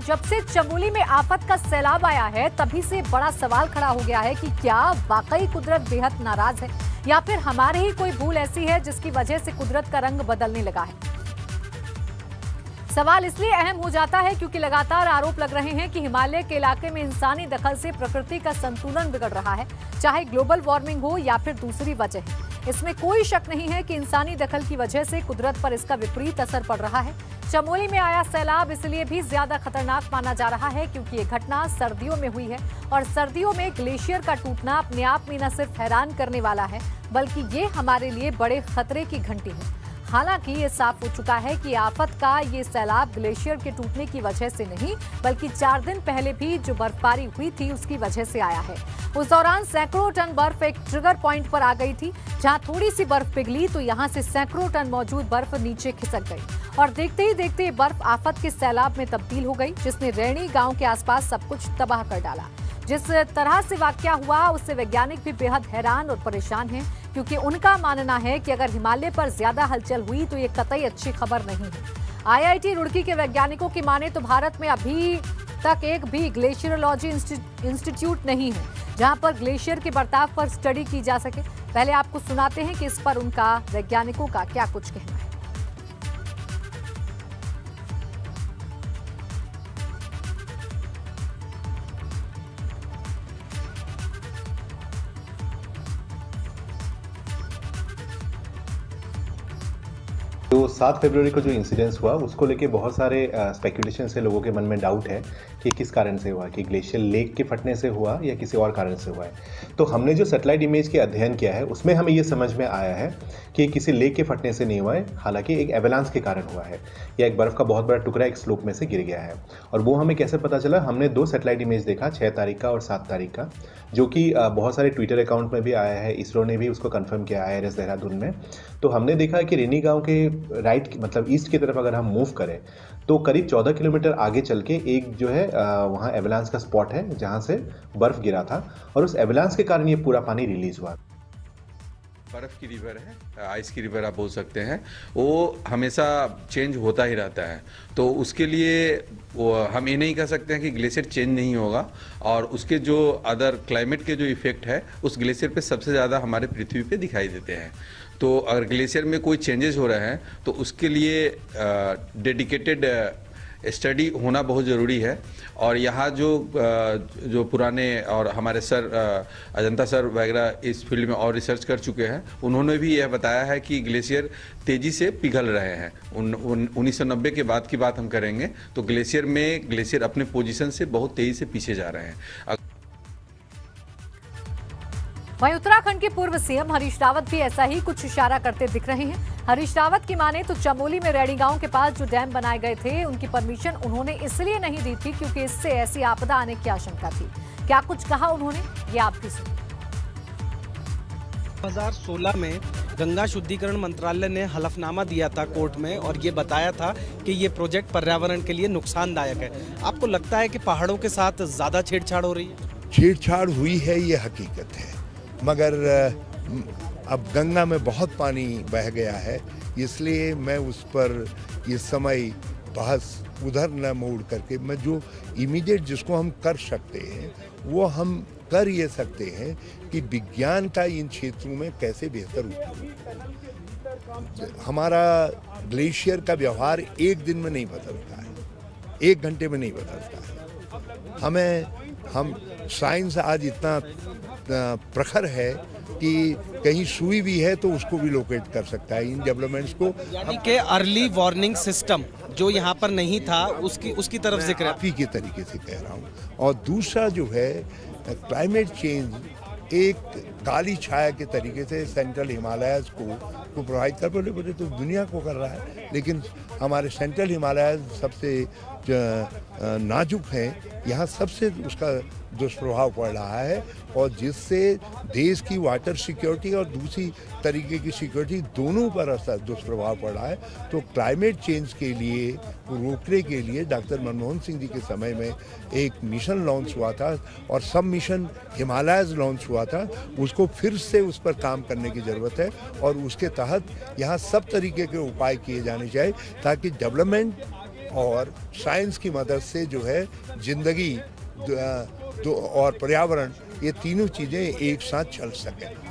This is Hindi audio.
जब से चमोली में आफत का सैलाब आया है तभी से बड़ा सवाल खड़ा हो गया है कि क्या वाकई कुदरत बेहद नाराज है या फिर हमारे ही कोई भूल ऐसी है जिसकी वजह से कुदरत का रंग बदलने लगा है। सवाल इसलिए अहम हो जाता है क्योंकि लगातार आरोप लग रहे हैं कि हिमालय के इलाके में इंसानी दखल से प्रकृति का संतुलन बिगड़ रहा है, चाहे ग्लोबल वार्मिंग हो या फिर दूसरी वजह। इसमें कोई शक नहीं है कि इंसानी दखल की वजह से कुदरत पर इसका विपरीत असर पड़ रहा है। चमोली में आया सैलाब इसलिए भी ज्यादा खतरनाक माना जा रहा है क्योंकि ये घटना सर्दियों में हुई है और सर्दियों में ग्लेशियर का टूटना अपने आप में न सिर्फ हैरान करने वाला है बल्कि ये हमारे लिए बड़े खतरे की घंटी है। हालांकि ये साफ हो चुका है कि आफत का ये सैलाब ग्लेशियर के टूटने की वजह से नहीं बल्कि 4 दिन पहले भी जो बर्फबारी हुई थी उसकी वजह से आया है। उस दौरान सैकड़ों टन बर्फ एक ट्रिगर पॉइंट पर आ गई थी, जहां थोड़ी सी बर्फ पिघली तो यहां से सैकड़ों टन मौजूद बर्फ नीचे खिसक गई और देखते ही देखते ये बर्फ आफत के सैलाब में तब्दील हो गई, जिसने रैणी गांव के आसपास सब कुछ तबाह कर डाला। जिस तरह से वाकया हुआ उससे वैज्ञानिक भी बेहद हैरान और परेशान हैं, क्योंकि उनका मानना है कि अगर हिमालय पर ज्यादा हलचल हुई तो ये कतई अच्छी खबर नहीं है। आईआईटी रुड़की के वैज्ञानिकों की माने तो भारत में अभी तक एक भी ग्लेशियरोलॉजी इंस्टीट्यूट नहीं है जहां पर ग्लेशियर के बर्ताव पर स्टडी की जा सके। पहले आपको सुनाते हैं कि इस पर उनका वैज्ञानिकों का क्या कुछ कहना है। तो 7 फरवरी को जो इंसिडेंस हुआ उसको लेके बहुत सारे स्पेकुलेशन से लोगों के मन में डाउट है कि किस कारण से हुआ, कि ग्लेशियर लेक के फटने से हुआ या किसी और कारण से हुआ है। तो हमने जो सैटेलाइट इमेज के अध्ययन किया है उसमें हमें ये समझ में आया है कि किसी लेक के फटने से नहीं हुआ है, हालांकि एक एवलांस के कारण हुआ है या एक बर्फ़ का बहुत बड़ा टुकड़ा एक स्लोप में से गिर गया है। और वो हमें कैसे पता चला? हमने 2 सैटेलाइट इमेज देखा, 6 तारीख का और 7 तारीख का, जो कि बहुत सारे ट्विटर अकाउंट में भी आया है, इसरो ने भी उसको कंफर्म किया IRS देहरादून में। तो हमने देखा कि रैनी गाँव के राइट मतलब ईस्ट की तरफ अगर हम मूव करें तो करीब 14 किलोमीटर आगे चल के एक जो है वहाँ एवलांस का स्पॉट है जहाँ से बर्फ गिरा था और उस एवलांस के कारण ये पूरा पानी रिलीज हुआ। बर्फ़ की रिवर है, आइस की रिवर आप बोल सकते हैं, वो हमेशा चेंज होता ही रहता है। तो उसके लिए वो हम ये नहीं कह सकते हैं कि ग्लेशियर चेंज नहीं होगा, और उसके जो अदर क्लाइमेट के जो इफ़ेक्ट है उस ग्लेशियर पे सबसे ज़्यादा हमारे पृथ्वी पे दिखाई देते हैं। तो अगर ग्लेशियर में कोई चेंजेस हो रहे हैं तो उसके लिए डेडिकेटेड स्टडी होना बहुत ज़रूरी है। और यहाँ जो पुराने और हमारे सर अजंता सर वगैरह इस फील्ड में और रिसर्च कर चुके हैं, उन्होंने भी यह बताया है कि ग्लेशियर तेज़ी से पिघल रहे हैं। 1990 के बाद की बात हम करेंगे तो ग्लेशियर अपने पोजीशन से बहुत तेज़ी से पीछे जा रहे हैं। वहीं उत्तराखंड के पूर्व सीएम हरीश रावत भी ऐसा ही कुछ इशारा करते दिख रहे हैं। हरीश रावत की माने तो चमोली में रैणी गांव के पास जो डैम बनाए गए थे उनकी परमिशन उन्होंने इसलिए नहीं दी थी क्योंकि इससे ऐसी आपदा आने की आशंका थी। क्या कुछ कहा उन्होंने, ये आप भी सुनिए। 2016 में गंगा शुद्धिकरण मंत्रालय ने हलफनामा दिया था कोर्ट में और ये बताया था कि ये प्रोजेक्ट पर्यावरण के लिए नुकसानदायक है। आपको लगता है कि पहाड़ों के साथ ज्यादा छेड़छाड़ हो रही है? छेड़छाड़ हुई है, ये हकीकत है, मगर अब गंगा में बहुत पानी बह गया है, इसलिए मैं उस पर इस समय बहस उधर न मोड़ करके मैं जो इमीडिएट जिसको हम कर सकते हैं वो हम कर ये सकते हैं कि विज्ञान का इन क्षेत्रों में कैसे बेहतर उपयोग। हमारा ग्लेशियर का व्यवहार एक दिन में नहीं बदलता है, 1 घंटे में नहीं बदलता है। हम साइंस आज इतना प्रखर है कि कहीं सुई भी है तो उसको भी लोकेट कर सकता है इन डेवलपमेंट्स को। यानी कि अर्ली वार्निंग सिस्टम जो यहाँ पर नहीं था उसकी तरफ जिक्र आप ही के तरीके से कह रहा हूँ। और दूसरा जो है क्लाइमेट चेंज एक काली छाया के तरीके से सेंट्रल हिमालयाज को प्रोवाइड कर पड़े तो दुनिया को कर रहा है, लेकिन हमारे सेंट्रल हिमालयाज सबसे नाजुक हैं, यहाँ सबसे उसका दुष्प्रभाव पड़ रहा है और जिससे देश की वाटर सिक्योरिटी और दूसरी तरीके की सिक्योरिटी दोनों पर असर दुष्प्रभाव पड़ रहा है। तो क्लाइमेट चेंज के लिए रोकने के लिए डॉक्टर मनमोहन सिंह जी के समय में एक मिशन लॉन्च हुआ था और सब मिशन हिमालयाज लॉन्च हुआ था, उसको फिर से उस पर काम करने की ज़रूरत है और उसके तहत यहाँ सब तरीके के उपाय किए जाने चाहिए ताकि डेवलपमेंट और साइंस की मदद से जो है जिंदगी और पर्यावरण ये तीनों चीज़ें एक साथ चल सकें।